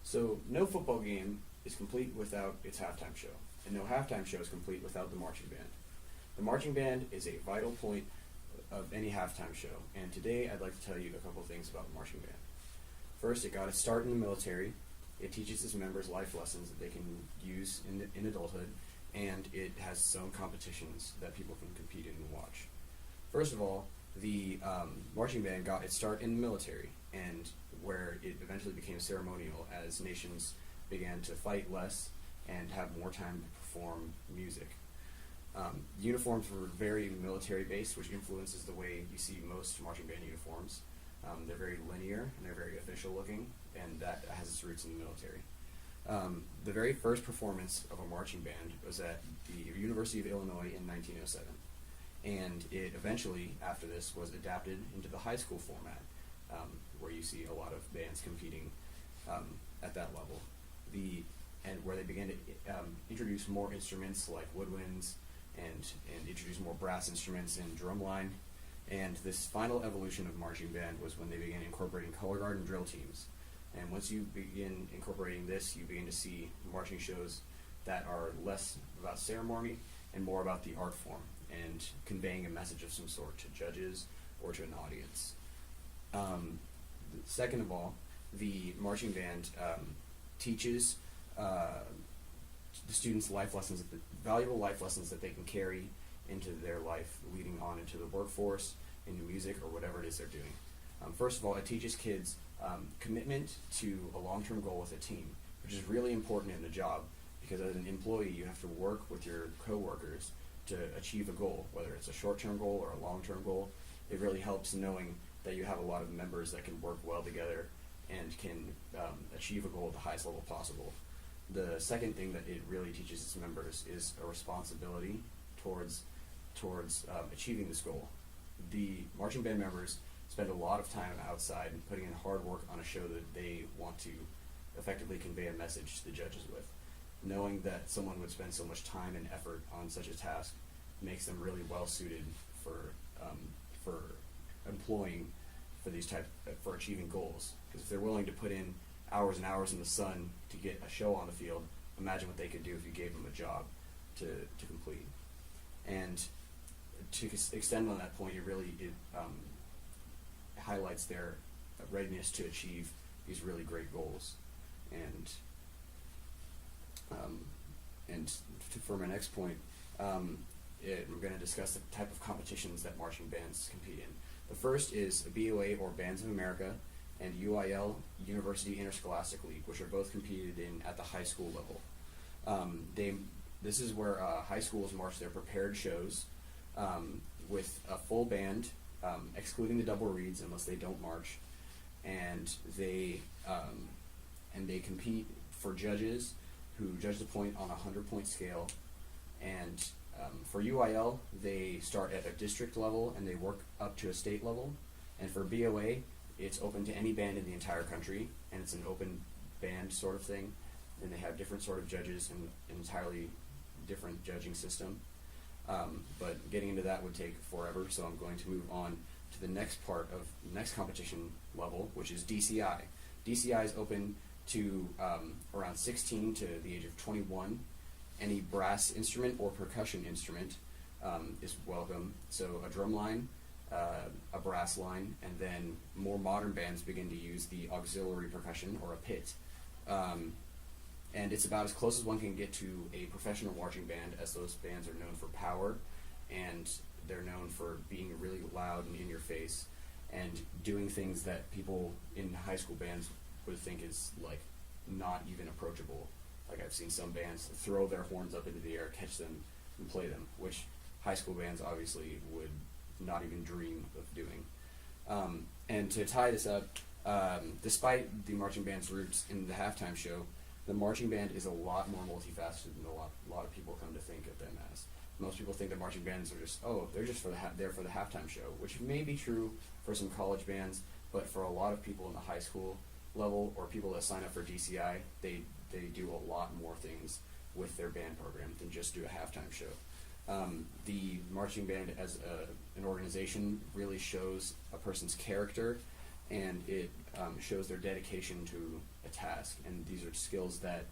So no football game is complete without its halftime show, and no halftime show is complete without the marching band. The marching band is a vital point of any halftime show, and today I'd like to tell you a couple things about the marching band. First, it got its start in the military. It teaches its members life lessons that they can use in adulthood, and it has its own competitions that people can compete in and watch. First of all, the marching band got its start in the military, and where it eventually became ceremonial as nations began to fight less and have more time to perform music. Uniforms were very military-based, which influences the way you see most marching band uniforms. They're very linear and they're very official-looking, and that has its roots in the military. The very first performance of a marching band was at the University of Illinois in 1907, and it eventually, after this, was adapted into the high school format, where you see a lot of bands competing at that level. And where they began to introduce more instruments like woodwinds and introduce more brass instruments and drumline. And this final evolution of marching band was when they began incorporating color guard and drill teams. And once you begin incorporating this, you begin to see marching shows that are less about ceremony and more about the art form and conveying a message of some sort to judges or to an audience. Second of all, the marching band teaches the students life lessons, valuable life lessons that they can carry into their life, leading on into the workforce, into music, or whatever it is they're doing. First of all, it teaches kids commitment to a long-term goal with a team, which is really important in the job, because as an employee, you have to work with your coworkers to achieve a goal, whether it's a short-term goal or a long-term goal. It really helps knowing that you have a lot of members that can work well together and can achieve a goal at the highest level possible. The second thing that it really teaches its members is a responsibility towards achieving this goal. The marching band members spend a lot of time outside and putting in hard work on a show that they want to effectively convey a message to the judges with. Knowing that someone would spend so much time and effort on such a task makes them really well suited for employing for achieving goals. Because if they're willing to put in hours and hours in the sun to get a show on the field, imagine what they could do if you gave them a job to complete. And to extend on that point, it highlights their readiness to achieve these really great goals. For my next point, we're going to discuss the type of competitions that marching bands compete in. The first is BOA, or Bands of America, and UIL, University Interscholastic League, which are both competed in at the high school level. This is where high schools march their prepared shows with a full band, excluding the double reeds unless they don't march, and they compete for judges who judge the point on a 100-point scale. And for UIL, they start at a district level and they work up to a state level. And for BOA, it's open to any band in the entire country, and it's an open band sort of thing. And they have different sort of judges and an entirely different judging system. But getting into that would take forever, so I'm going to move on to the next part of the next competition level, which is DCI. DCI is open to around 16 to the age of 21. Any brass instrument or percussion instrument is welcome. So a drum line, a brass line, and then more modern bands begin to use the auxiliary percussion, or a pit. And it's about as close as one can get to a professional marching band, as those bands are known for power, and they're known for being really loud and in your face, and doing things that people in high school bands would think is like not even approachable. Like, I've seen some bands throw their horns up into the air, catch them, and play them, which high school bands obviously would not even dream of doing. And to tie this up, despite the marching band's roots in the halftime show, the marching band is a lot more multifaceted than a lot of people come to think of them as. Most people think that marching bands are just, they're just there for the halftime show, which may be true for some college bands, but for a lot of people in the high school level, or people that sign up for DCI, they do a lot more things with their band program than just do a halftime show. The marching band as an organization really shows a person's character, and it shows their dedication to a task, and these are skills that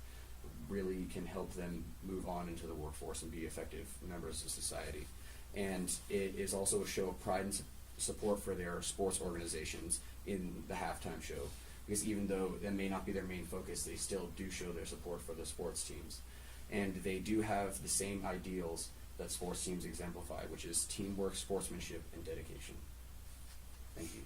really can help them move on into the workforce and be effective members of society. And it is also a show of pride and support for their sports organizations in the halftime show, because even though that may not be their main focus, they still do show their support for the sports teams. And they do have the same ideals that sports teams exemplify, which is teamwork, sportsmanship, and dedication. Thank you.